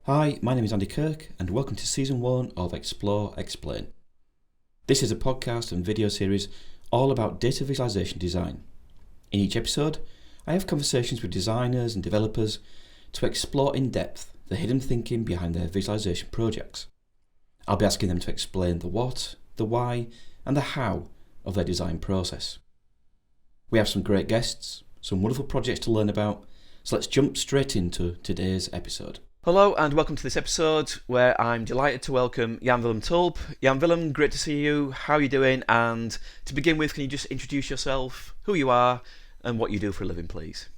Hi, my name is Andy Kirk, and welcome to Season 1 of Explore Explain. This is a podcast and video series all about data visualization design. In each episode, I have conversations with designers and developers to explore in depth the hidden thinking behind their visualization projects. I'll be asking them to explain the what, the why, and the how of their design process. We have some great guests, some wonderful projects to learn about, so let's jump straight into today's episode. Hello and welcome to this episode where I'm delighted to welcome Jan Willem Tulp. Jan Willem, great to see you. How are you doing? And to begin with, can you just introduce yourself, who you are, and what you do for a living, please?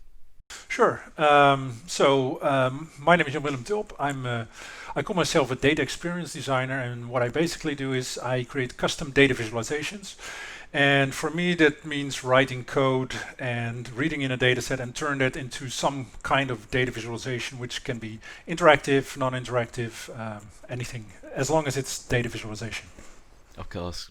Sure. My name is Jan Willem Tulp. I call myself a data experience designer, and what I basically do is I create custom data visualizations. And for me, that means writing code and reading in a data set and turn that into some kind of data visualization, which can be interactive, non-interactive, anything, as long as it's data visualization. Of course.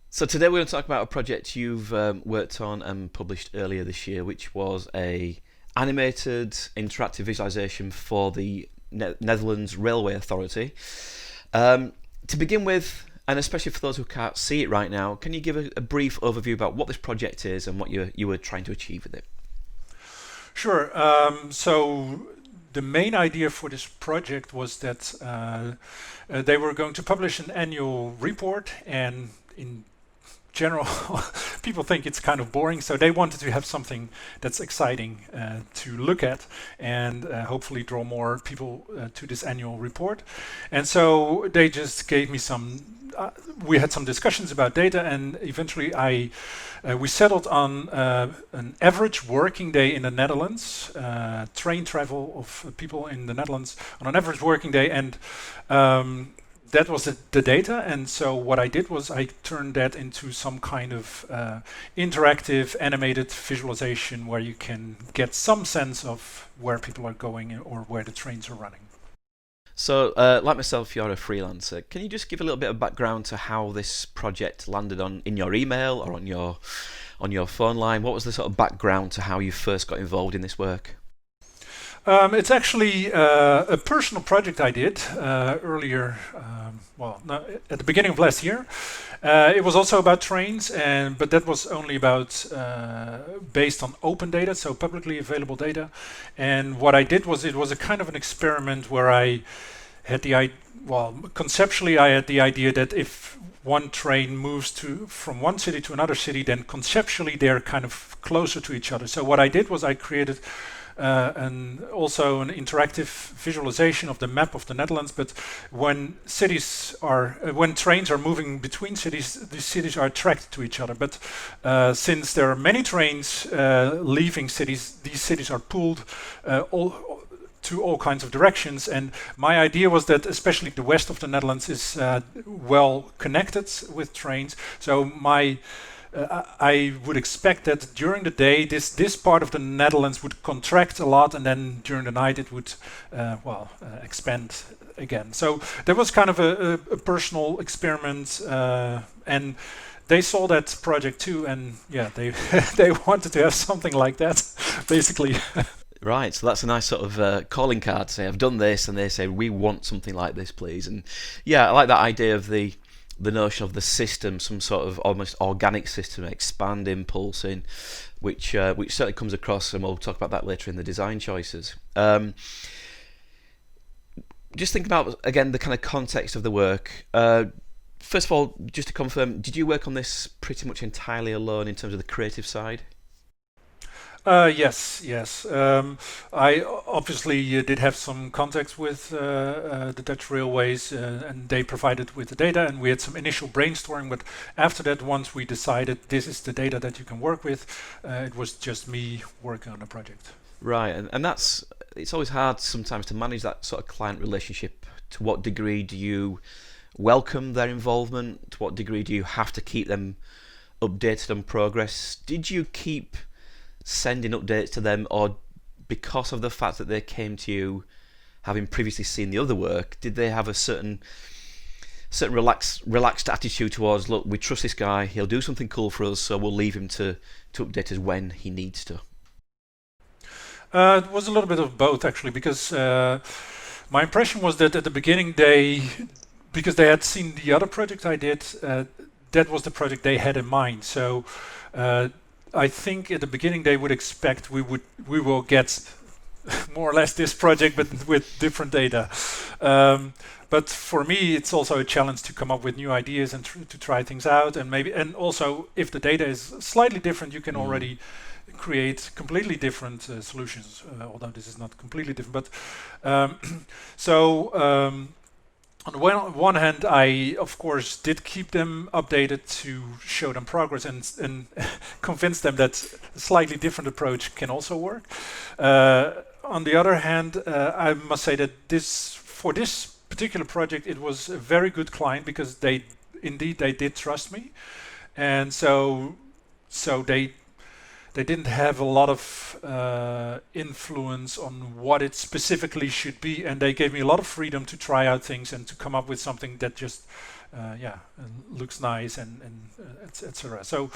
So today we're going to talk about a project you've worked on and published earlier this year, which was a animated interactive visualization for the Netherlands Railway Authority. To begin with, and especially for those who can't see it right now, can you give a brief overview about what this project is and what you were trying to achieve with it? Sure. So the main idea for this project was that they were going to publish an annual report, and in general people think it's kind of boring, so they wanted to have something that's exciting to look at and hopefully draw more people to this annual report. And so they just gave me we had some discussions about data, and eventually we settled on an average working day in the Netherlands, train travel of people in the Netherlands on an average working day, and that was the data. And so what I did was I turned that into some kind of interactive animated visualization where you can get some sense of where people are going or where the trains are running. So, like myself, you're a freelancer. Can you just give a little bit of background to how this project landed in your email or on your phone line? What was the sort of background to how you first got involved in this work? It's actually a personal project I did earlier, at the beginning of last year. It was also about trains, but that was only about based on open data, so publicly available data. And what I did was it was a kind of an experiment where I had conceptually I had the idea that if one train moves from one city to another city, then conceptually they're kind of closer to each other. So what I did was I created also an interactive visualization of the map of the Netherlands. But when trains are moving between cities, these cities are attracted to each other. But since there are many trains leaving cities, these cities are pulled to all kinds of directions. And my idea was that especially the west of the Netherlands is well connected with trains. So I would expect that during the day this part of the Netherlands would contract a lot, and then during the night it would expand again. So there was kind of a personal experiment, and they saw that project too, and they they wanted to have something like that, basically. Right, so that's a nice sort of calling card to say, I've done this, and they say, we want something like this, please. And yeah, I like that idea of the notion of the system, some sort of almost organic system, expanding, pulsing, which certainly comes across, and we'll talk about that later in the design choices. Just think about, again, the kind of context of the work. First of all, just to confirm, did you work on this pretty much entirely alone in terms of the creative side? Yes. I obviously did have some contacts with the Dutch railways, and they provided with the data, and we had some initial brainstorming. But after that, once we decided this is the data that you can work with, it was just me working on the project. Right, and it's always hard sometimes to manage that sort of client relationship. To what degree do you welcome their involvement? To what degree do you have to keep them updated on progress? Did you keep sending updates to them, or because of the fact that they came to you having previously seen the other work, did they have a certain relaxed attitude towards, look, we trust this guy, he'll do something cool for us, so we'll leave him to update us when he needs to? It was a little bit of both, actually, because My impression was that at the beginning because they had seen the other project I did, that was the project they had in mind. So I think at the beginning they would expect we will get more or less this project, but with different data. But for me, it's also a challenge to come up with new ideas and to try things out, and also if the data is slightly different, you can already create completely different solutions. Although this is not completely different, but on the one hand, I of course did keep them updated to show them progress and convince them that a slightly different approach can also work. On the other hand, I must say that for this particular project, it was a very good client because they did trust me, and so they didn't have a lot of influence on what it specifically should be, and they gave me a lot of freedom to try out things and to come up with something that just looks nice and etc. So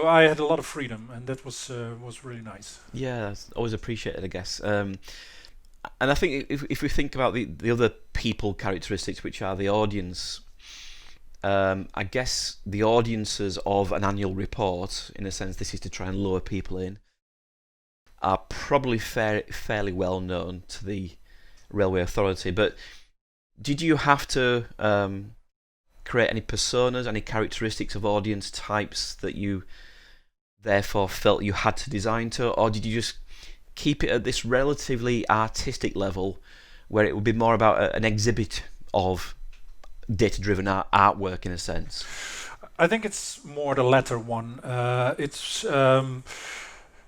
I had a lot of freedom, and that was really nice. Yeah, that's always appreciated, I guess. And I think if we think about the other people characteristics, which are the audience, I guess the audiences of an annual report, in a sense, this is to try and lure people in, are probably fairly well known to the Railway Authority. But did you have to create any personas, any characteristics of audience types that you therefore felt you had to design to, or did you just keep it at this relatively artistic level where it would be more about an exhibit of data-driven artwork in a sense? I think it's more the latter one.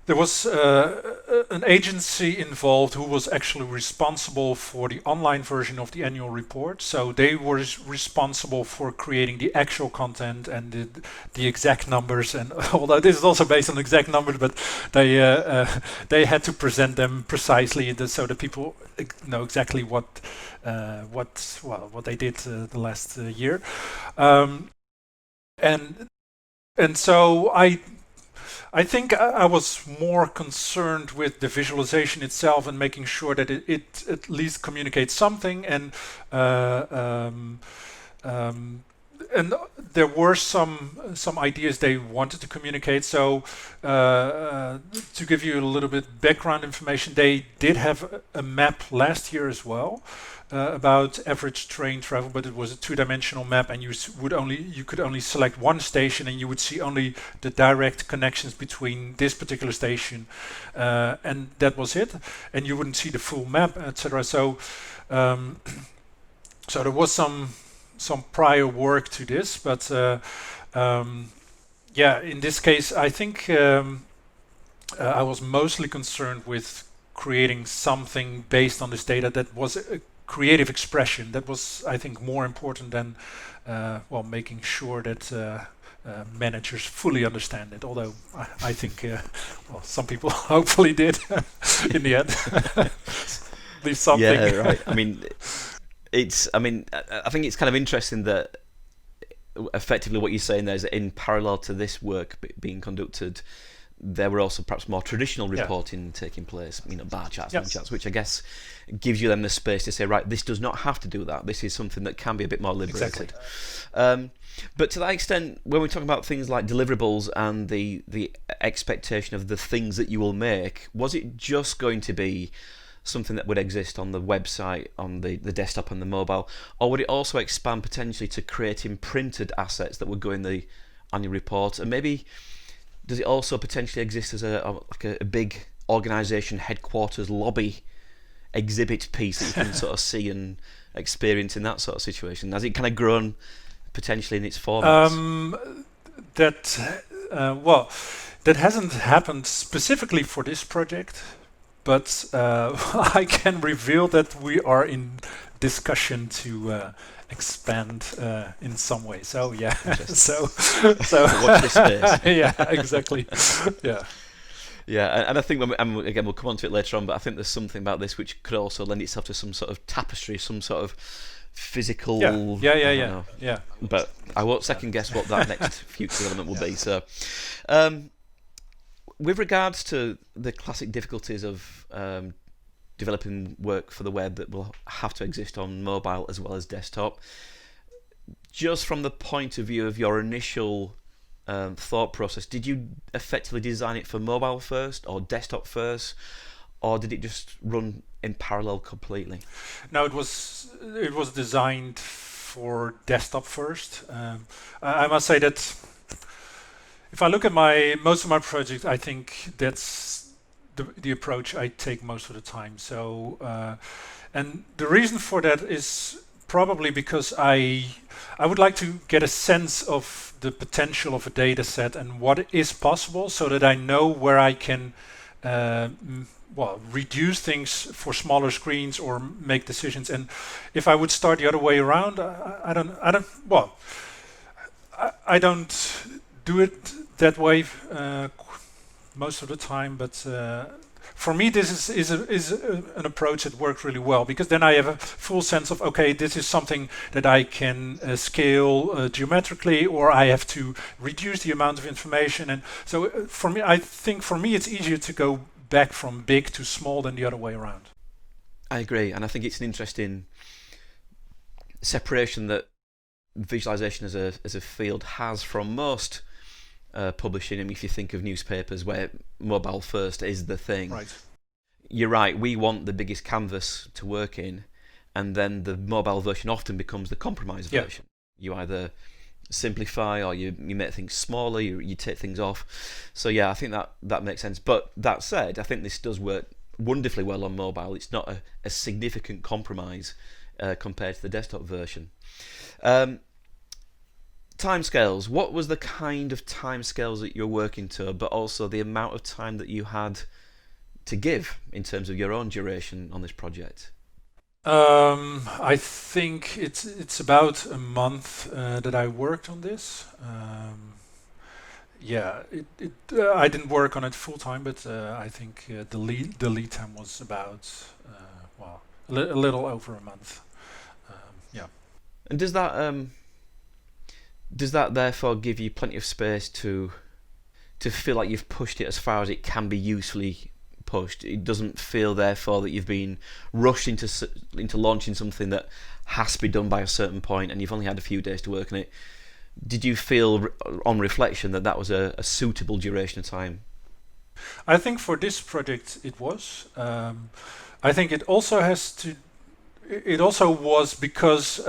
There was an agency involved who was actually responsible for the online version of the annual report. So they were responsible for creating the actual content and the exact numbers. And although this is also based on exact numbers, but they had to present them precisely so that people know exactly what they did the last year. And so I think I was more concerned with the visualization itself and making sure that it at least communicates something, and there were some ideas they wanted to communicate. So to give you a little bit background information, they did have a map last year as well. About average train travel, but it was a two-dimensional map, and you could only select one station, and you would see only the direct connections between this particular station, and that was it. And you wouldn't see the full map, etc. So there was some prior work to this, but in this case, I think I was mostly concerned with creating something based on this data that was a creative expression. That was, I think, more important than making sure that managers fully understand it. Although I think some people hopefully did in the end. At least something. Yeah, right. I mean, I think it's kind of interesting that effectively what you're saying there is that in parallel to this work being conducted, there were also perhaps more traditional reporting taking place, bar charts, line charts, which I guess gives you then the space to say, right, this does not have to do that. This is something that can be a bit more liberated. Exactly. But to that extent, when we talk about things like deliverables and the expectation of the things that you will make, was it just going to be something that would exist on the website, on the desktop and the mobile, or would it also expand potentially to creating printed assets that would go in the annual report? And maybe does it also potentially exist as a big organisation headquarters lobby exhibit piece that you can sort of see and experience in that sort of situation? Has it kind of grown potentially in its formats? That hasn't happened specifically for this project, but I can reveal that we are in discussion to expand in some way. So yeah, so watch this space. Yeah, exactly. Yeah, and I think again we'll come on to it later on, but I think there's something about this which could also lend itself to some sort of tapestry, some sort of physical. Yeah. But I won't second guess what that next future element will be. So, with regards to the classic difficulties of developing work for the web that will have to exist on mobile as well as desktop. Just from the point of view of your initial thought process, did you effectively design it for mobile first or desktop first, or did it just run in parallel completely? No, it was designed for desktop first. I must say that if I look at most of my projects, I think that's the approach I take most of the time. So, and the reason for that is probably because I would like to get a sense of the potential of a data set and what is possible, so that I know where I can reduce things for smaller screens or make decisions. And if I would start the other way around, I don't do it that way most of the time, but for me this is an approach that works really well, because then I have a full sense of, okay, this is something that I can scale geometrically, or I have to reduce the amount of information. And so for me, I think for me it's easier to go back from big to small than the other way around. I agree, and I think it's an interesting separation that visualization as a field has from most publishing. I mean, if you think of newspapers where mobile first is the thing, right. You're right, we want the biggest canvas to work in, and then the mobile version often becomes the compromise version. You either simplify or you make things smaller, you take things off. So yeah, I think that makes sense. But that said, I think this does work wonderfully well on mobile. It's not a significant compromise compared to the desktop version. Timescales. What was the kind of timescales that you're working to, but also the amount of time that you had to give in terms of your own duration on this project? I think it's about a month that I worked on this. I didn't work on it full time, but I think the lead time was about a little over a month. And does that therefore give you plenty of space to feel like you've pushed it as far as it can be usefully pushed? It doesn't feel therefore that you've been rushed into launching something that has to be done by a certain point and you've only had a few days to work on it. Did you feel on reflection that was a suitable duration of time? I think for this project it was. I think it also was because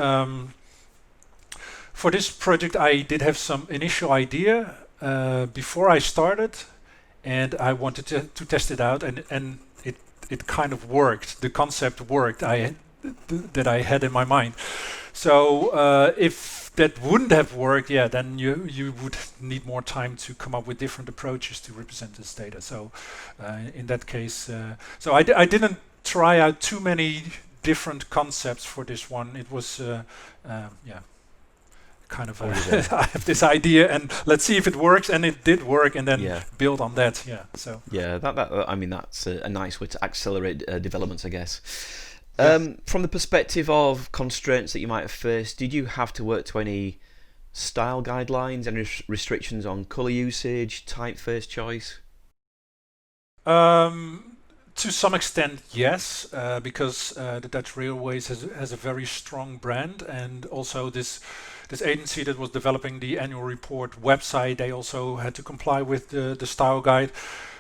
for this project I did have some initial idea before I started, and I wanted to test it out, and it kind of worked. The concept worked that I had in my mind. So if that wouldn't have worked, then you would need more time to come up with different approaches to represent this data. So in that case, so I didn't try out too many different concepts for this one. It was kind of I have this idea and let's see if it works, and it did work, and then build on that. So I mean, that's a nice way to accelerate developments, I guess. Yes. From the perspective of constraints that you might have faced, did you have to work to any style guidelines, any restrictions on color usage, typeface choice? To some extent, yes, because the Dutch Railways has a very strong brand, and also this agency that was developing the annual report website, they also had to comply with the style guide.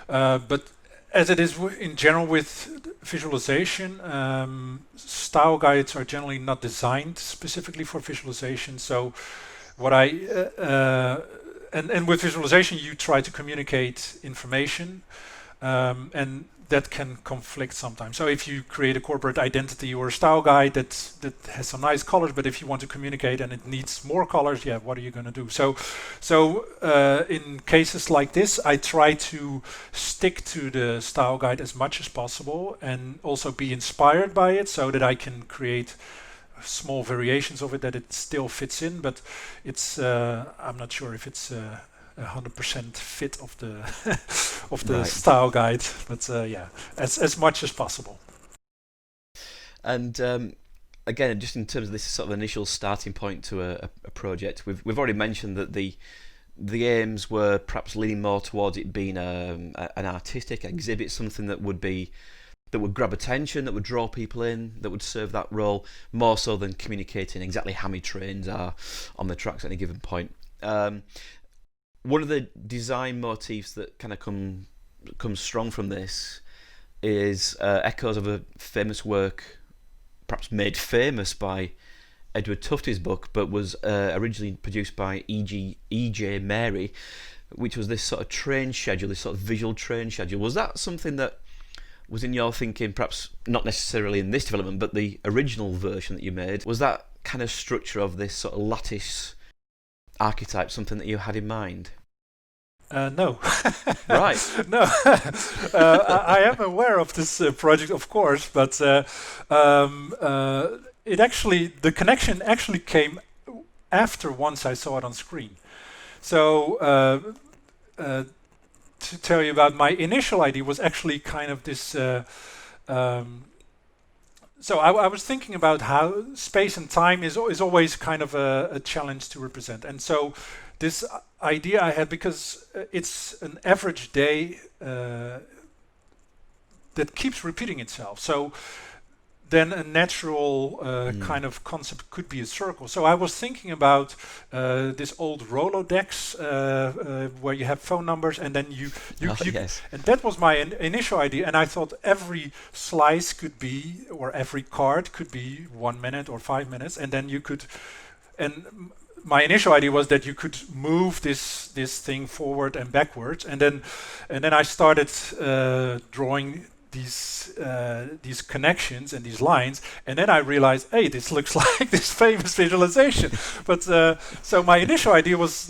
But as it is in general with visualization, style guides are generally not designed specifically for visualization. So what and with visualization you try to communicate information, and that can conflict sometimes. So if you create a corporate identity or a style guide that has some nice colors, but if you want to communicate and it needs more colors, what are you going to do? So in cases like this, I try to stick to the style guide as much as possible and also be inspired by it, so that I can create small variations of it that it still fits in. But it's I'm not sure if it's 100% fit of the Right. style guide, but as much as possible. And again, just in terms of this sort of initial starting point to a project, we've already mentioned that the aims were perhaps leaning more towards it being an artistic exhibit, something that would be that would grab attention, that would draw people in, that would serve that role, more so than communicating exactly how many trains are on the tracks at any given point. One of the design motifs that kind of comes strong from this is echoes of a famous work, perhaps made famous by Edward Tufte's book, but was originally produced by E.J. Mary, which was this sort of train schedule, this sort of visual train schedule. Was that something that was in your thinking, perhaps not necessarily in this development, but the original version that you made? Was that kind of structure of this sort of lattice archetype something that you had in mind? No. Right. No. I am aware of this project, of course, but the connection actually came after once I saw it on screen. So to tell you about my initial idea was actually kind of this. So I was thinking about how space and time is always kind of a challenge to represent, and so this idea I had, because it's an average day that keeps repeating itself. So then a natural kind of concept could be a circle. So I was thinking about this old Rolodex where you have phone numbers, and then you yes. And that was my initial idea. And I thought every slice could be, or every card could be 1 minute or 5 minutes, and then you could. And my initial idea was that you could move this thing forward and backwards, and then I started drawing these connections and these lines, and then I realized, hey, this looks like this famous visualization. But so my initial idea was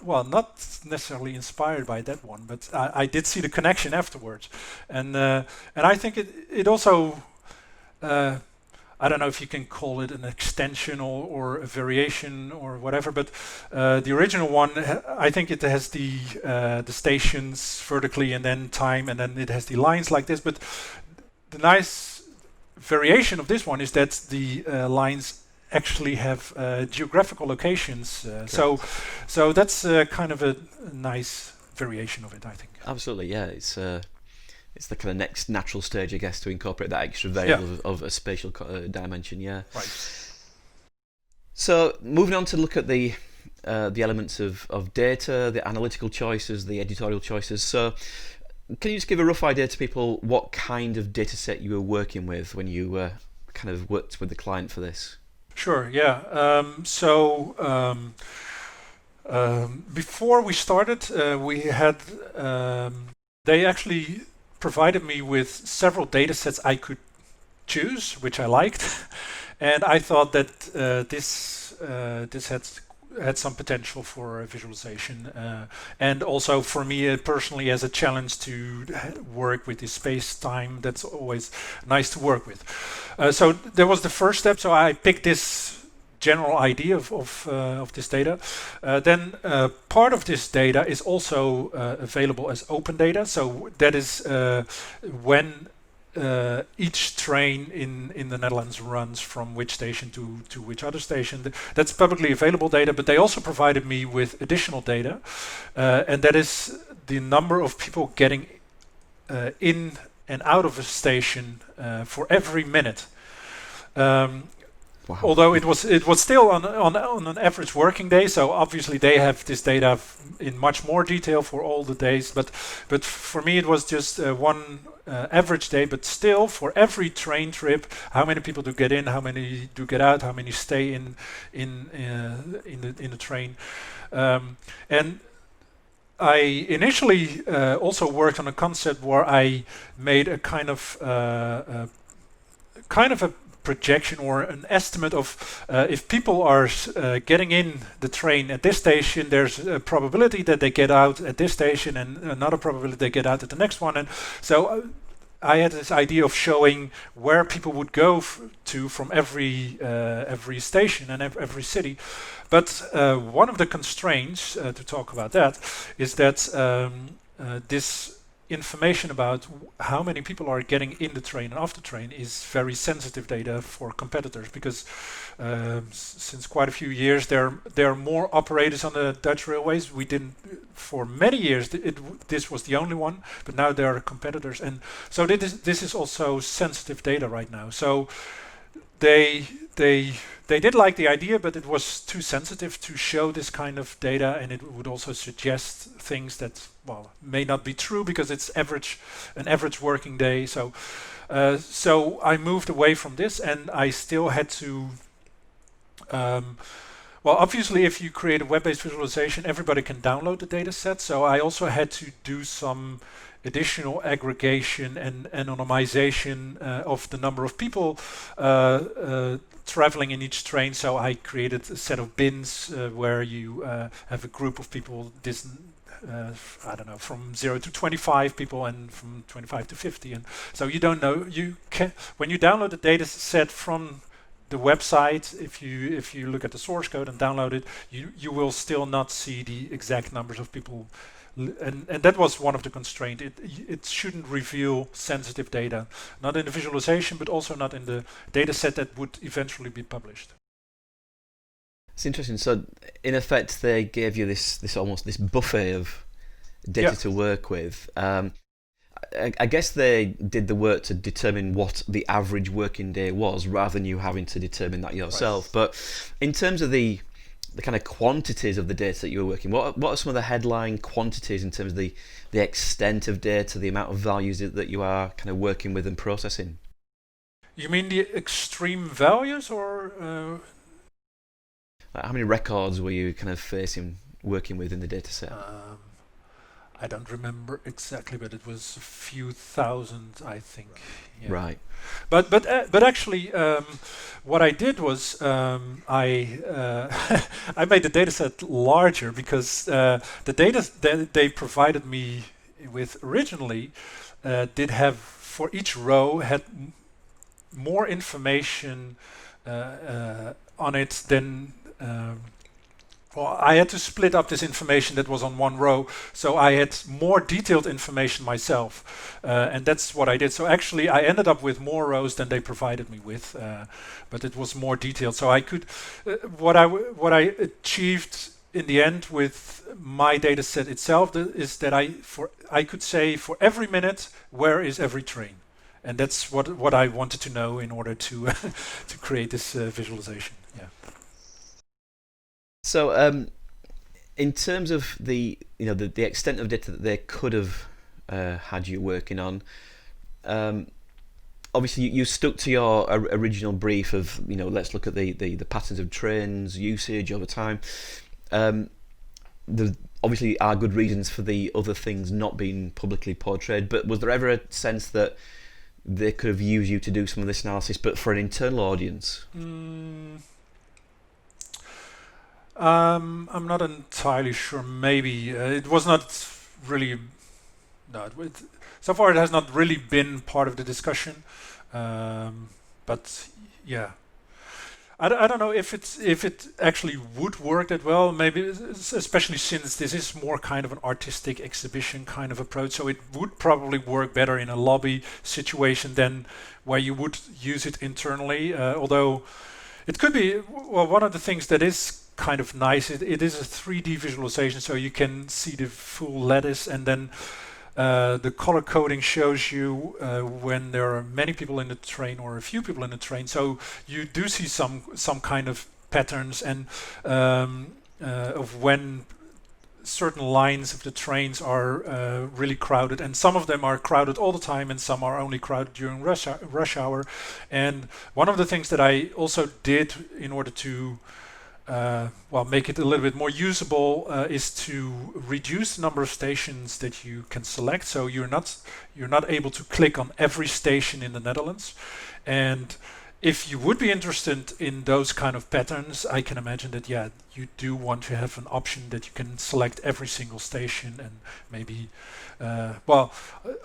not necessarily inspired by that one, but I did see the connection afterwards, and I think it also. I don't know if you can call it an extension or a variation or whatever, but the original one, I think it has the stations vertically and then time, and then it has the lines like this. But the nice variation of this one is that the lines actually have geographical locations. So that's kind of a nice variation of it, I think. Absolutely, yeah. It's the kind of next natural stage, I guess, to incorporate that extra variable of a spatial dimension. Yeah. Right. So moving on to look at the elements of data, the analytical choices, the editorial choices. So can you just give a rough idea to people what kind of data set you were working with when you kind of worked with the client for this? Sure. Yeah. Before we started, we had they actually provided me with several data sets I could choose, which I liked, and I thought that this had some potential for visualization, and also for me personally as a challenge to work with this space-time. That's always nice to work with. So there was the first step. So I picked this general idea of this data. Then part of this data is also available as open data. So that is when each train in the Netherlands runs from which station to which other station. That's publicly available data, but they also provided me with additional data, and that is the number of people getting in and out of a station for every minute. Wow. Although it was still on an average working day, so obviously they have this data in much more detail for all the days. But for me it was just one average day. But still, for every train trip, how many people do get in, how many do get out, how many stay in the train, and I initially also worked on a concept where I made a kind of a projection or an estimate of if people are getting in the train at this station, there's a probability that they get out at this station, and another probability they get out at the next one. And so I had this idea of showing where people would go to from every station and every city. But one of the constraints to talk about that is that this information about how many people are getting in the train and off the train is very sensitive data for competitors, because since quite a few years there are more operators on the Dutch railways. We didn't for many years. This was the only one, but now there are competitors, and so this is also sensitive data right now. So they did like the idea, but it was too sensitive to show this kind of data, and it would also suggest things that, well, may not be true because it's an average working day. So I moved away from this, and I still had to. Well, obviously, if you create a web-based visualization, everybody can download the data set. So I also had to do some additional aggregation and anonymization of the number of people traveling in each train. So I created a set of bins where you have a group of people, I don't know, from 0 to 25 people and from 25 to 50. And so you don't know, you can, when you download the data set from the website, if you look at the source code and download it, you will still not see the exact numbers of people, and that was one of the constraints. It shouldn't reveal sensitive data, not in the visualization, but also not in the data set that would eventually be published. It's interesting. So in effect, they gave you this almost this buffet of data to work with. I guess they did the work to determine what the average working day was, rather than you having to determine that yourself. Right. But in terms of the kind of quantities of the data that you were working, what are some of the headline quantities in terms of the extent of data, the amount of values that you are kind of working with and processing? You mean the extreme values, or like how many records were you kind of working with in the data set? I don't remember exactly, but it was a few thousand, I think. Yeah. Right. But actually, what I did was I I made the data set larger, because the data that they provided me with originally did have, for each row, had more information on it than. Well, I had to split up this information that was on one row, so I had more detailed information myself, and that's what I did. So actually, I ended up with more rows than they provided me with, but it was more detailed. So I could, what I achieved in the end with my data set itself is that I could say for every minute, where is every train, and that's what I wanted to know in order to to create this visualization. Yeah. So, in terms of the extent of data that they could have had you working on, obviously you stuck to your original brief of let's look at the patterns of trains usage over time. There obviously are good reasons for the other things not being publicly portrayed, but was there ever a sense that they could have used you to do some of this analysis, but for an internal audience? I'm not entirely sure. Maybe it was not really. No, so far it has not really been part of the discussion. But yeah, I don't know if it actually would work that well. Maybe, especially since this is more kind of an artistic exhibition kind of approach. So it would probably work better in a lobby situation than where you would use it internally. Although it could be. Well, one of the things that is kind of nice. It is a 3D visualization, so you can see the full lattice, and then the color coding shows you when there are many people in the train or a few people in the train. So you do see some kind of patterns, and of when certain lines of the trains are really crowded, and some of them are crowded all the time, and some are only crowded during rush hour. And one of the things that I also did in order to make it a little bit more usable is to reduce the number of stations that you can select. So you're not able to click on every station in the Netherlands. And if you would be interested in those kind of patterns, I can imagine that you do want to have an option that you can select every single station, and maybe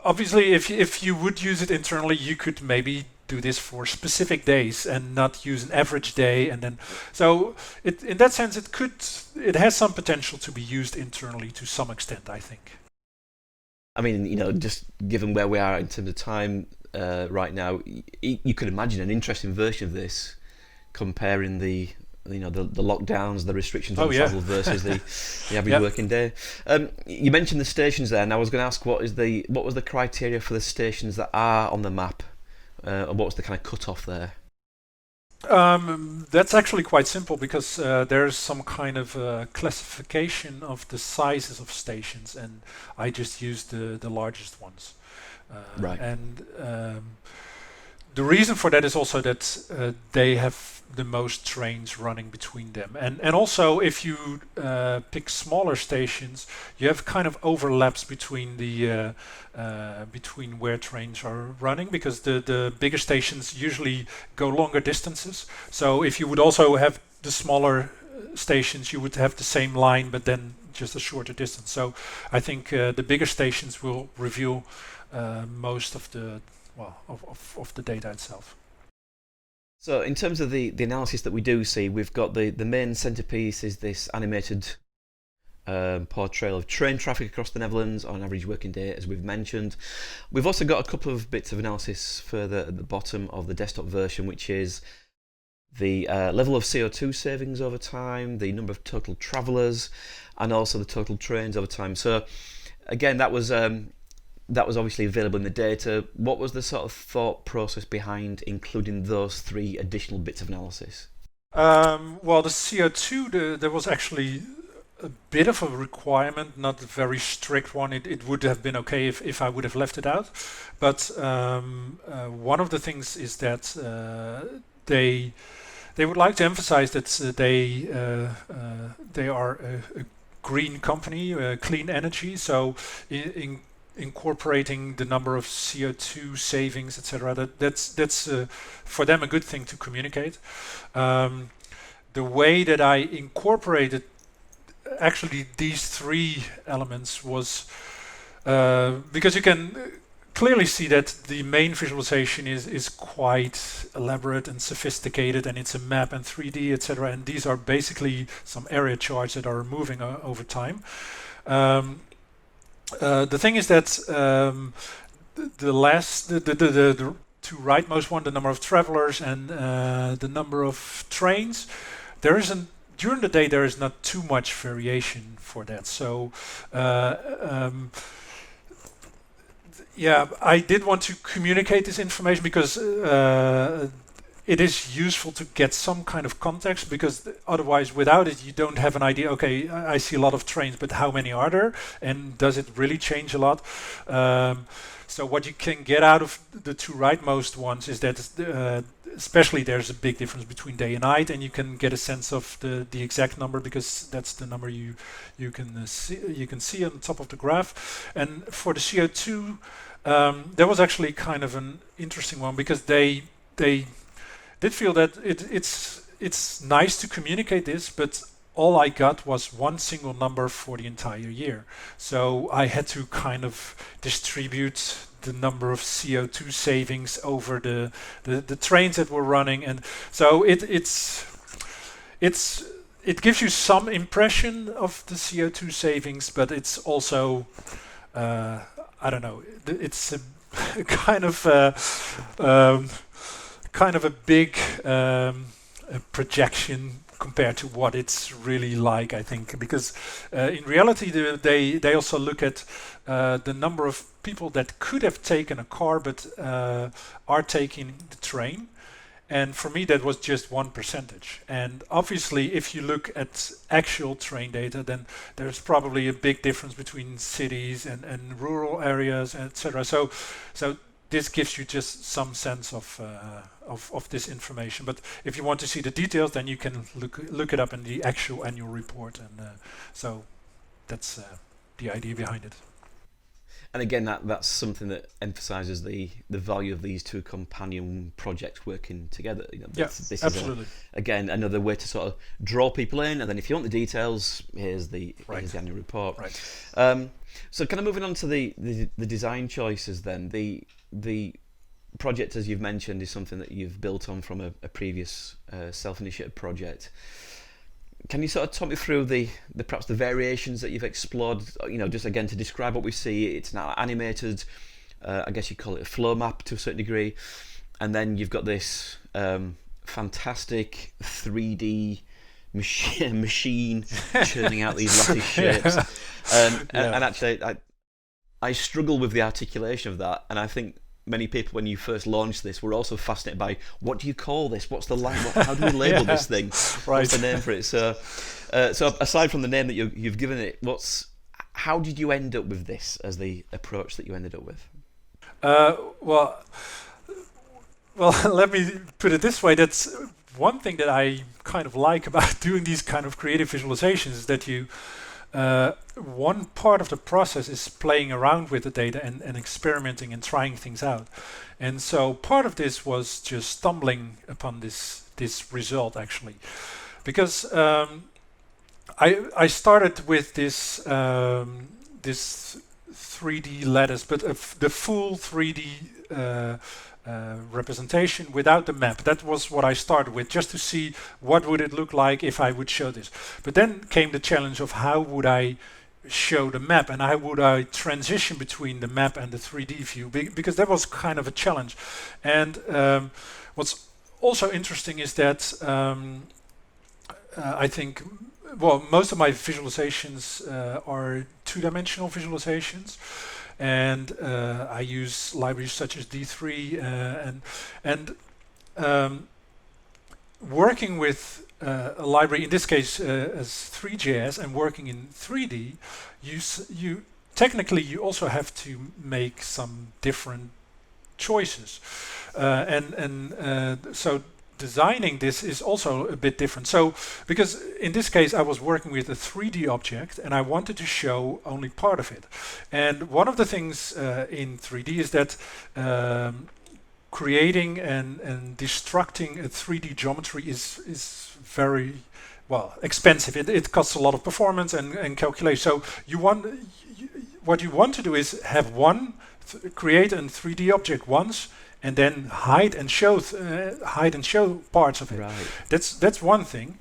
obviously if you would use it internally, you could maybe do this for specific days and not use an average day, and then so in that sense it has some potential to be used internally to some extent, I think. I mean, just given where we are in terms of time right now, you could imagine an interesting version of this comparing the lockdowns, the restrictions on travel versus the average working day. You mentioned the stations there, and I was going to ask what was the criteria for the stations that are on the map, and what was the kind of cut-off there? That's actually quite simple because there's some kind of classification of the sizes of stations, and I just used the largest ones. Right. And the reason for that is also that they have the most trains running between them, and also if you pick smaller stations, you have kind of overlaps between the between where trains are running, because the bigger stations usually go longer distances. So if you would also have the smaller stations, you would have the same line, but then just a shorter distance. So I think the bigger stations will reveal most of the of the data itself. So in terms of the analysis that we do see, we've got the main centerpiece is this animated portrayal of train traffic across the Netherlands on an average working day, as we've mentioned. We've also got a couple of bits of analysis further at the bottom of the desktop version, which is the level of CO2 savings over time, the number of total travellers, and also the total trains over time. So again, that was obviously available in the data. What was the sort of thought process behind including those three additional bits of analysis? Well, the CO2, there was actually a bit of a requirement, not a very strict one. It would have been okay if I would have left it out. But one of the things is that they would like to emphasize that they are a green company, clean energy. So incorporating the number of CO2 savings, etc. That's for them a good thing to communicate. The way that I incorporated actually these three elements was because you can clearly see that the main visualization is quite elaborate and sophisticated, and it's a map and 3D, etc. And these are basically some area charts that are moving over time. The thing is that the two rightmost one, the number of travelers and the number of trains, during the day there is not too much variation for that. So I did want to communicate this information because it is useful to get some kind of context, because otherwise without it you don't have an idea. Okay, I see a lot of trains, but how many are there, and does it really change a lot? So what you can get out of the two rightmost ones is that especially there's a big difference between day and night, and you can get a sense of the exact number, because that's the number you can see on top of the graph. And for the CO2, there was actually kind of an interesting one, because they did feel that it's nice to communicate this, but all I got was one single number for the entire year. So I had to kind of distribute the number of CO2 savings over the trains that were running, and so it gives you some impression of the CO2 savings, but it's also I don't know. It's a kind of a big projection compared to what it's really like, I think, because in reality they also look at the number of people that could have taken a car but are taking the train, and for me that was just 1%. And obviously if you look at actual train data, then there's probably a big difference between cities and rural areas, etc. So this gives you just some sense of this information. But if you want to see the details, then you can look it up in the actual annual report, and so that's the idea behind it. And again, that's something that emphasises the value of these two companion projects working together. This absolutely. Is again another way to sort of draw people in, and then if you want the details, here's the annual report. Right. So kind of moving on to the design choices then. The project, as you've mentioned, is something that you've built on from a previous self-initiated project. Can you sort of talk me through the perhaps the variations that you've explored? Just again to describe what we see. It's now animated. I guess you call it a flow map to a certain degree, and then you've got this fantastic 3D machine churning out these lattice shapes. And actually, I struggle with the articulation of that, and I think many people, when you first launched this, were also fascinated by what do you call this? What's the line? How do we label this thing? Right. What's the name for it? So aside from the name that you've given it, how did you end up with this as the approach that you ended up with? Well, let me put it this way. That's one thing that I kind of like about doing these kind of creative visualizations, is that you one part of the process is playing around with the data and experimenting and trying things out. And so part of this was just stumbling upon this result, actually, because I started with this 3D lattice, but the full 3D representation without the map. That was what I started with, just to see what would it look like if I would show this. But then came the challenge of how would I show the map, and how would I transition between the map and the 3D view, because that was kind of a challenge. And what's also interesting is that I think, well, most of my visualizations are two-dimensional visualizations, and I use libraries such as D3 and working with a library, in this case as 3JS, and working in 3D, you technically you also have to make some different choices, so designing this is also a bit different. So, because in this case I was working with a 3D object and I wanted to show only part of it. And one of the things in 3D is that creating and destructing a 3D geometry is very expensive. It costs a lot of performance and calculation. So what you want to do is have create a 3D object once, and then hide and show parts of it. Right. That's one thing.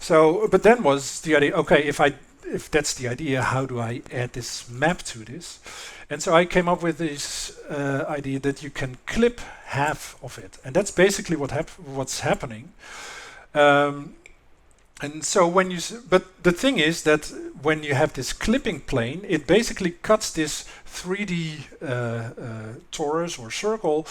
So, but then was the idea, okay, if that's the idea, how do I add this map to this? And so I came up with this idea that you can clip half of it, and that's basically what's happening. And so but the thing is that when you have this clipping plane, it basically cuts this 3D torus or circle,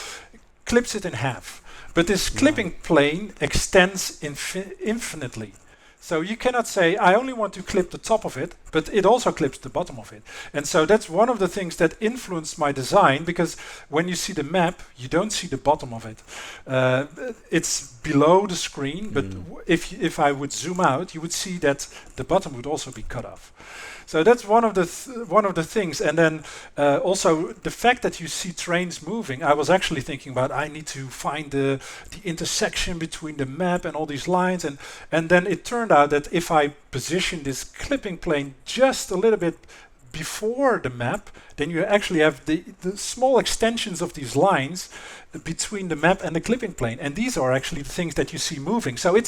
clips it in half. But this clipping plane extends infinitely. So you cannot say, I only want to clip the top of it, but it also clips the bottom of it. And so that's one of the things that influenced my design, because when you see the map, you don't see the bottom of it. It's below the screen, but if I would zoom out, you would see that the bottom would also be cut off. So that's one of the things. And then also the fact that you see trains moving, I was actually thinking about, I need to find the intersection between the map and all these lines. And then it turned out that if I position this clipping plane just a little bit before the map, then you actually have the small extensions of these lines between the map and the clipping plane. And these are actually the things that you see moving. So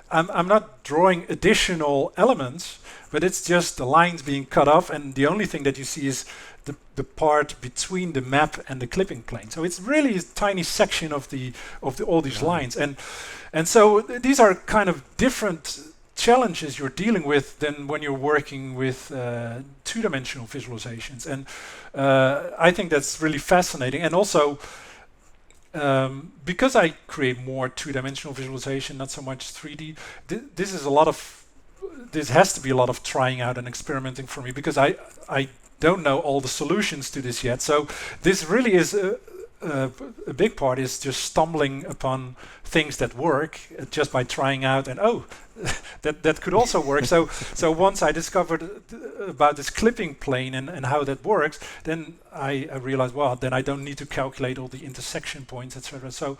I'm not drawing additional elements, but it's just the lines being cut off, and the only thing that you see is the part between the map and the clipping plane. So it's really a tiny section of all these lines, and so these are kind of different challenges you're dealing with than when you're working with two-dimensional visualizations, and I think that's really fascinating. And also because I create more two-dimensional visualization, not so much 3D, this has to be a lot of trying out and experimenting for me, because I don't know all the solutions to this yet. So this really is a big part is just stumbling upon things that work just by trying out, and that could also work. So once I discovered about this clipping plane and how that works, then I realized, well, then I don't need to calculate all the intersection points, etc. So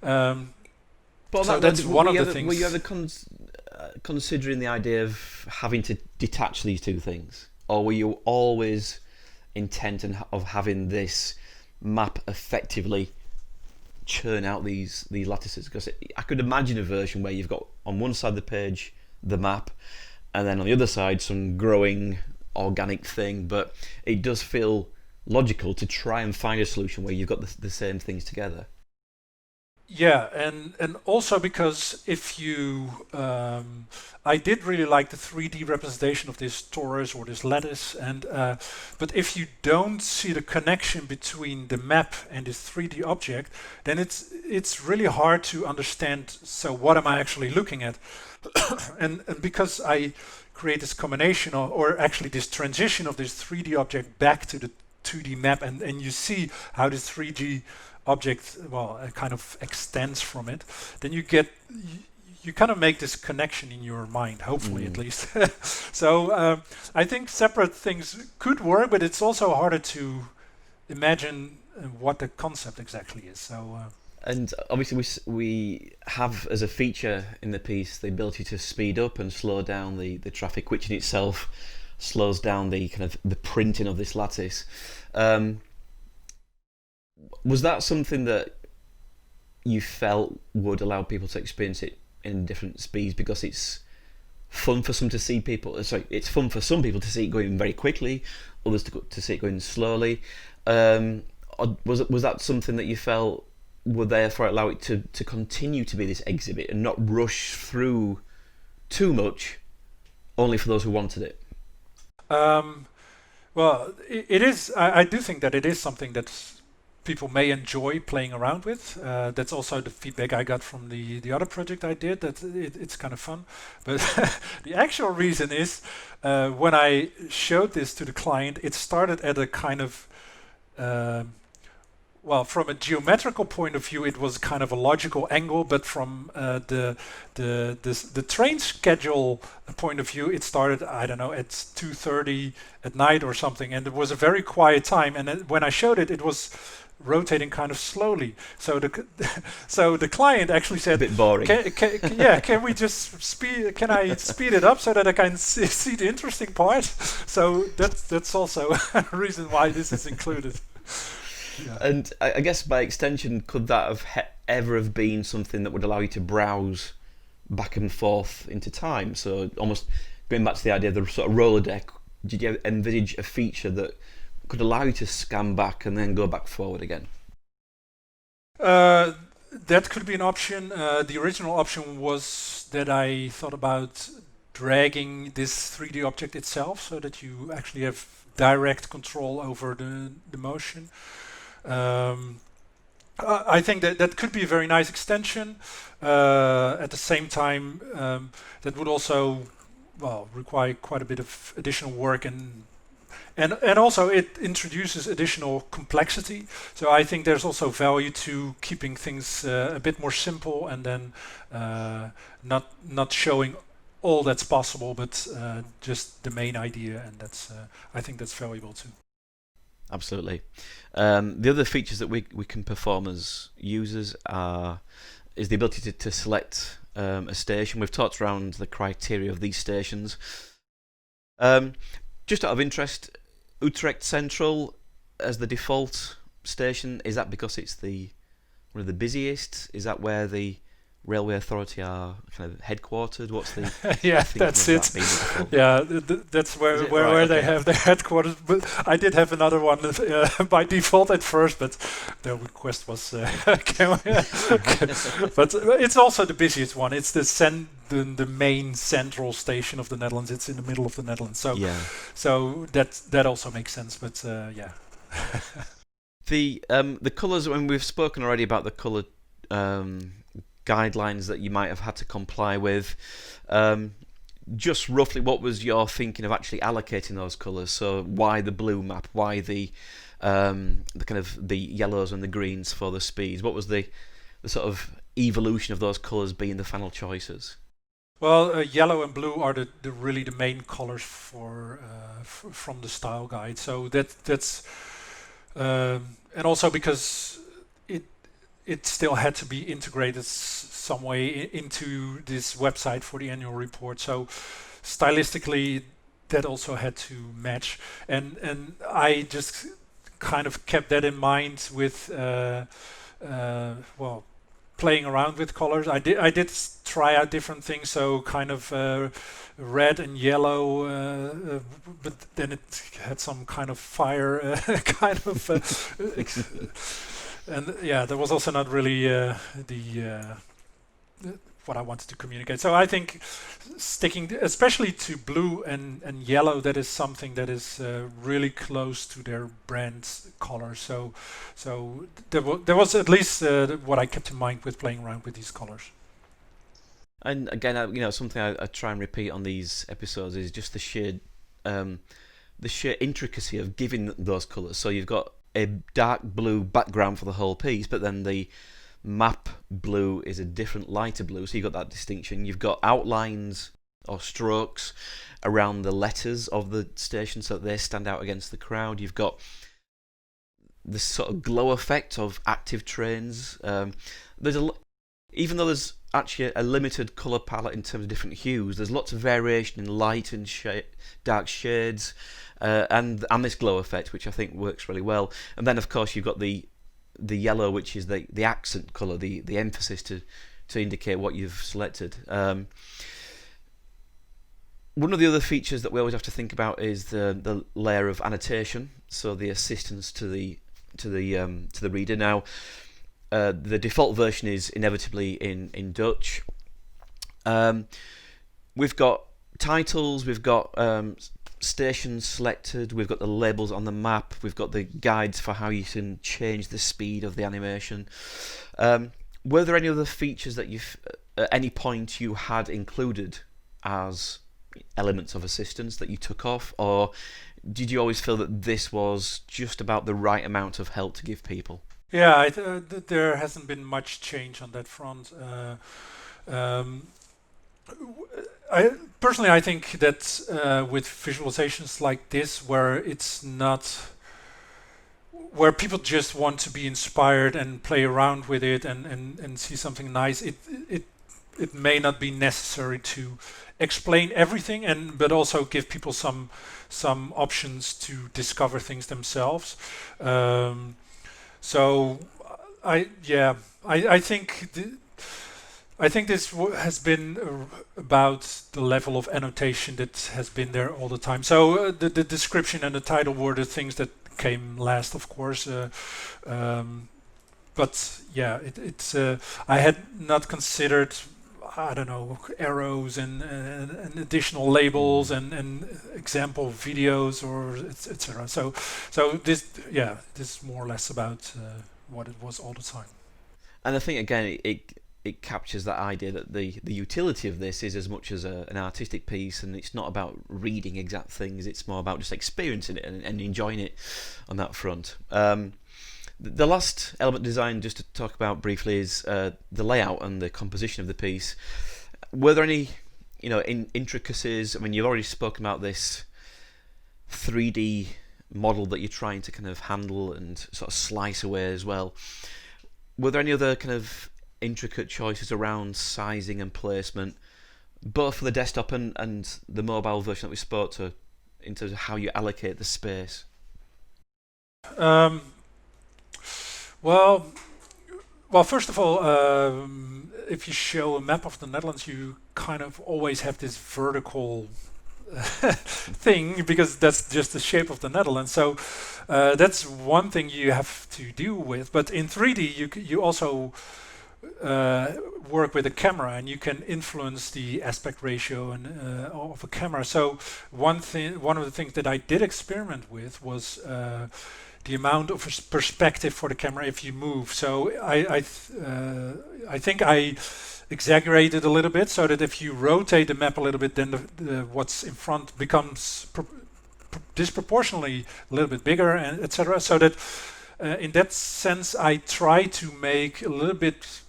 that's one of the things. Were you ever considering the idea of having to detach these two things, or were you always intent of having this map effectively churn out these lattices? Because I could imagine a version where you've got on one side of the page the map, and then on the other side some growing organic thing. But it does feel logical to try and find a solution where you've got the same things together. Yeah, and also because if you, I did really like the 3D representation of this torus or this lattice, and but if you don't see the connection between the map and this 3D object, then it's really hard to understand. So what am I actually looking at? and because I create this combination or actually this transition of this 3D object back to the 2D map, and you see how this 3D object, well, kind of extends from it, then you kind of make this connection in your mind, hopefully at least. So I think separate things could work, but it's also harder to imagine what the concept exactly is. So. And obviously we have as a feature in the piece the ability to speed up and slow down the traffic, which in itself slows down the kind of the printing of this lattice. Was that something that you felt would allow people to experience it in different speeds because it's fun for some to see people? Sorry, it's fun for some people to see it going very quickly, others to see it going slowly. Or was that something that you felt would therefore allow it to continue to be this exhibit and not rush through too much, only for those who wanted it? Well, it is. I do think that it is something that people may enjoy playing around with. That's also the feedback I got from the other project I did, that it's kind of fun. But the actual reason is when I showed this to the client, it started at a kind of, well, from a geometrical point of view, it was kind of a logical angle, but from the train schedule point of view, it started, I don't know, at 2:30 at night or something, and it was a very quiet time. And when I showed it, it was rotating kind of slowly. So the client actually said, a bit boring. Can we just can I speed it up so that I can see the interesting part? So that's also a reason why this is included. Yeah. And I guess by extension, could that have ever have been something that would allow you to browse back and forth into time? So almost going back to the idea of the sort of roller deck, did you envisage a feature that could allow you to scan back and then go back forward again? That could be an option. The original option was that I thought about dragging this 3D object itself so that you actually have direct control over the motion. I think that could be a very nice extension. At the same time, that would also, well, require quite a bit of additional work, and also it introduces additional complexity. So I think there's also value to keeping things a bit more simple, and then not showing all that's possible, but just the main idea, and that's I think that's valuable too. Absolutely. The other features that we can perform as users is the ability to select a station. We've talked around the criteria of these stations. Just out of interest, Utrecht Central as the default station, is that because it's one of the busiest? Is that where the Railway Authority are kind of headquartered? What's the yeah, that's it. Yeah, that's where they have their headquarters. But I did have another one by default at first, but the request was but it's also the busiest one. It's the main central station of the Netherlands. It's in the middle of the Netherlands. So yeah. So that also makes sense. But yeah. The colours, when we've spoken already about the colour guidelines that you might have had to comply with, just roughly what was your thinking of actually allocating those colours? So why the blue map, why the kind of the yellows and the greens for the speeds? What was the sort of evolution of those colours being the final choices? Well, yellow and blue are the really the main colors for from the style guide. So that's and also because it still had to be integrated some way into this website for the annual report. So stylistically, that also had to match. And I just kind of kept that in mind with, well, playing around with colors. I did try out different things, so kind of red and yellow, but then it had some kind of fire kind of, and yeah, that was also not really what I wanted to communicate. So I think sticking, especially to blue and yellow, that is something that is really close to their brand color. So there was at least what I kept in mind with playing around with these colors. And again, something I try and repeat on these episodes is just the sheer intricacy of giving those colours. So you've got a dark blue background for the whole piece, but then the map blue is a different lighter blue, so you've got that distinction. You've got outlines or strokes around the letters of the station so that they stand out against the crowd. You've got this sort of glow effect of active trains. Even though there's actually a limited colour palette in terms of different hues, there's lots of variation in light and dark shades, and this glow effect, which I think works really well. And then of course you've got the yellow, which is the accent colour, the emphasis to indicate what you've selected. One of the other features that we always have to think about is the layer of annotation, so the assistance to the reader. Now, the default version is inevitably in Dutch. We've got titles, we've got stations selected, we've got the labels on the map, we've got the guides for how you can change the speed of the animation. Were there any other features that at any point you had included as elements of assistance that you took off, or did you always feel that this was just about the right amount of help to give people? Yeah, there hasn't been much change on that front. I think that with visualizations like this, where it's not, where people just want to be inspired and play around with it and see something nice, it may not be necessary to explain everything, but also give people some options to discover things themselves. So I think this has been about the level of annotation that has been there all the time. So the description and the title were the things that came last, of course. But yeah, I had not considered, I don't know, arrows and additional labels and example videos or etc. So this is more or less about what it was all the time. And I think again it captures that idea that the utility of this is as much as an artistic piece, and it's not about reading exact things, it's more about just experiencing it and enjoying it on that front. The last element of design, just to talk about briefly, is the layout and the composition of the piece. Were there any intricacies? I mean, you've already spoken about this 3D model that you're trying to kind of handle and sort of slice away as well. Were there any other kind of intricate choices around sizing and placement, both for the desktop and the mobile version that we spoke to, in terms of how you allocate the space? Well, first of all, if you show a map of the Netherlands, you kind of always have this vertical thing, because that's just the shape of the Netherlands. So that's one thing you have to deal with. But in 3D, you also work with a camera, and you can influence the aspect ratio of a camera. So one of the things that I did experiment with was the amount of perspective for the camera if you move. So I think I exaggerated a little bit, so that if you rotate the map a little bit, then what's in front becomes disproportionately a little bit bigger, and etc. So that in that sense, I try to make a little bit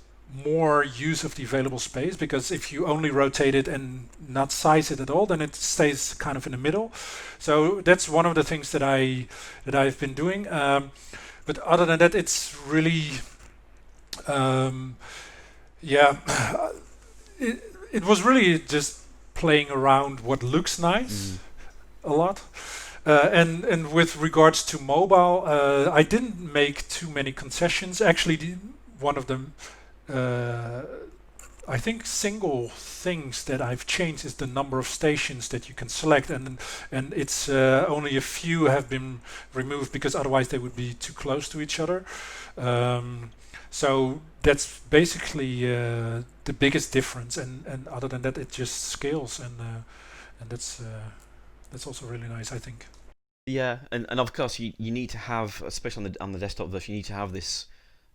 more use of the available space, because if you only rotate it and not size it at all, then it stays kind of in the middle. So that's one of the things that I've been doing. But other than that, it's really it was really just playing around what looks nice a lot. And with regards to mobile, I didn't make too many concessions. Actually, one of them I think single things that I've changed is the number of stations that you can select, and it's only a few have been removed because otherwise they would be too close to each other. So that's basically the biggest difference, and other than that, it just scales, and that's also really nice, I think. Yeah, and of course you need to have, especially on the desktop version, you need to have this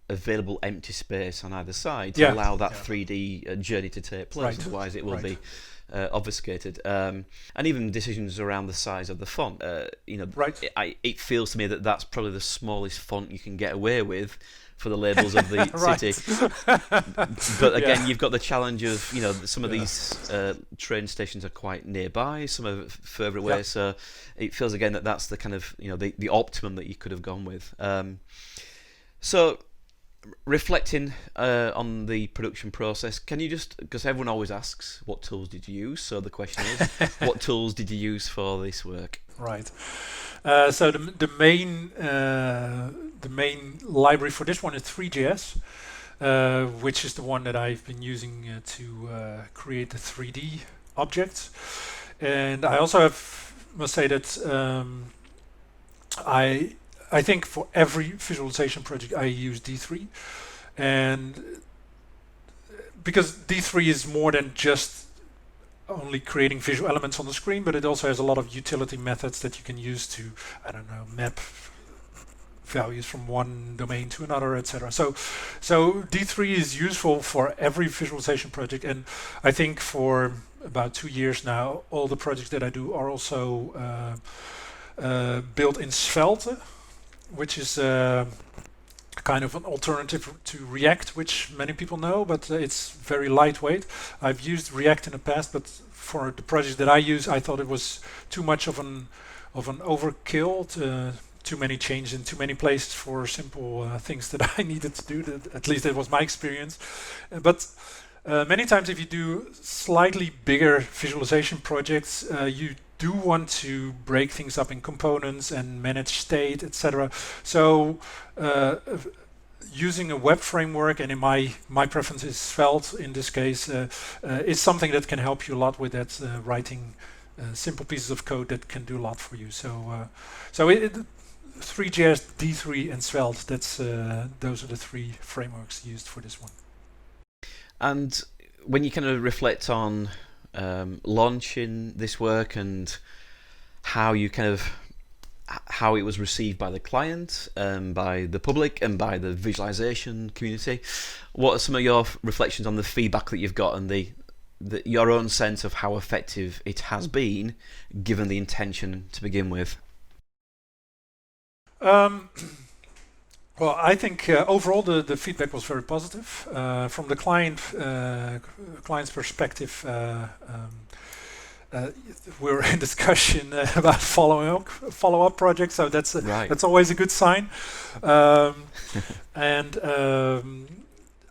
available empty space on either side to allow that 3D journey to take place. Right. Otherwise, it will be obfuscated. And even decisions around the size of the font. It feels to me that that's probably the smallest font you can get away with for the labels of the city. But again, you've got the challenge of some of these train stations are quite nearby, some are further away. So it feels again that that's the kind of the optimum that you could have gone with. So reflecting on the production process, can you just, because everyone always asks what tools did you use, so the question is what tools did you use for this work? Right. So the main library for this one is 3JS, which is the one that I've been using to create the 3D objects. And I also must say that I think for every visualization project I use D3, and because D3 is more than just only creating visual elements on the screen, but it also has a lot of utility methods that you can use to, I don't know, map values from one domain to another, etc. So D3 is useful for every visualization project, and I think for about 2 years now, all the projects that I do are also built in Svelte, which is kind of an alternative to React, which many people know, but it's very lightweight. I've used React in the past, but for the projects that I use, I thought it was too much of an overkill, too many changes in too many places for simple things that I needed to do. At least that was my experience. But many times if you do slightly bigger visualization projects, you do want to break things up in components and manage state, etc. So using a web framework, and in my preference is Svelte in this case, is something that can help you a lot with that, writing simple pieces of code that can do a lot for you. So 3JS, D3, and Svelte. Those are the three frameworks used for this one. And when you kind of reflect on launching this work and how it was received by the client, by the public, and by the visualization community, what are some of your reflections on the feedback that you've got and your own sense of how effective it has been, given the intention to begin with? Well, I think overall the feedback was very positive. From the client's perspective, we're in discussion about follow-up projects, so that's always a good sign. And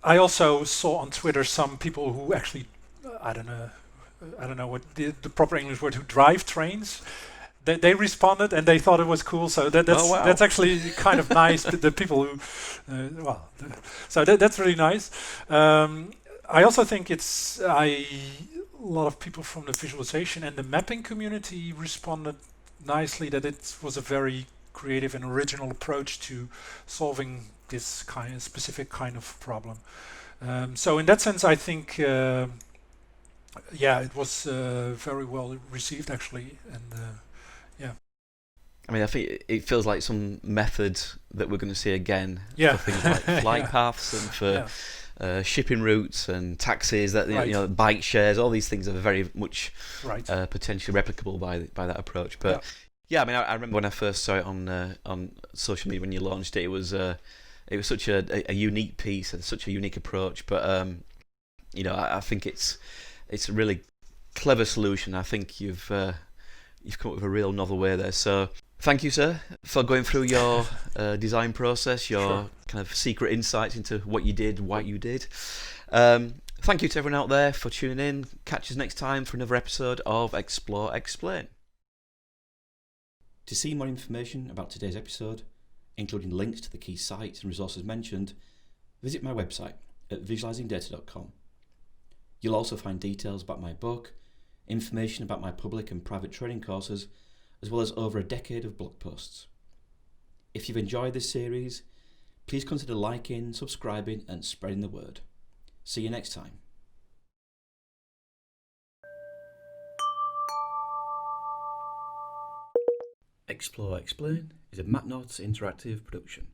I also saw on Twitter some people who actually, I don't know what the proper English word, who drive trains. They responded and they thought it was cool, so that's actually kind of nice. The people who, so that's really nice. I also think a lot of people from the visualization and the mapping community responded nicely, that it was a very creative and original approach to solving this kind of specific kind of problem. So in that sense, I think it was very well received actually, and I mean, I think it feels like some method that we're going to see again for things like flight paths and for shipping routes and taxis. That bike shares, all these things are very much potentially replicable by that approach. But I mean, I remember when I first saw it on social media when you launched it. It was such a unique piece and such a unique approach. But I think it's a really clever solution. I think you've come up with a real novel way there. So thank you, sir, for going through your design process, your kind of secret insights into what you did, why you did. Thank you to everyone out there for tuning in. Catch us next time for another episode of Explore Explain. To see more information about today's episode, including links to the key sites and resources mentioned, visit my website, at visualizingdata.com. You'll also find details about my book, information about my public and private training courses, as well as over a decade of blog posts. If you've enjoyed this series, please consider liking, subscribing and spreading the word. See you next time. Explore Explain is a MapNotes interactive production.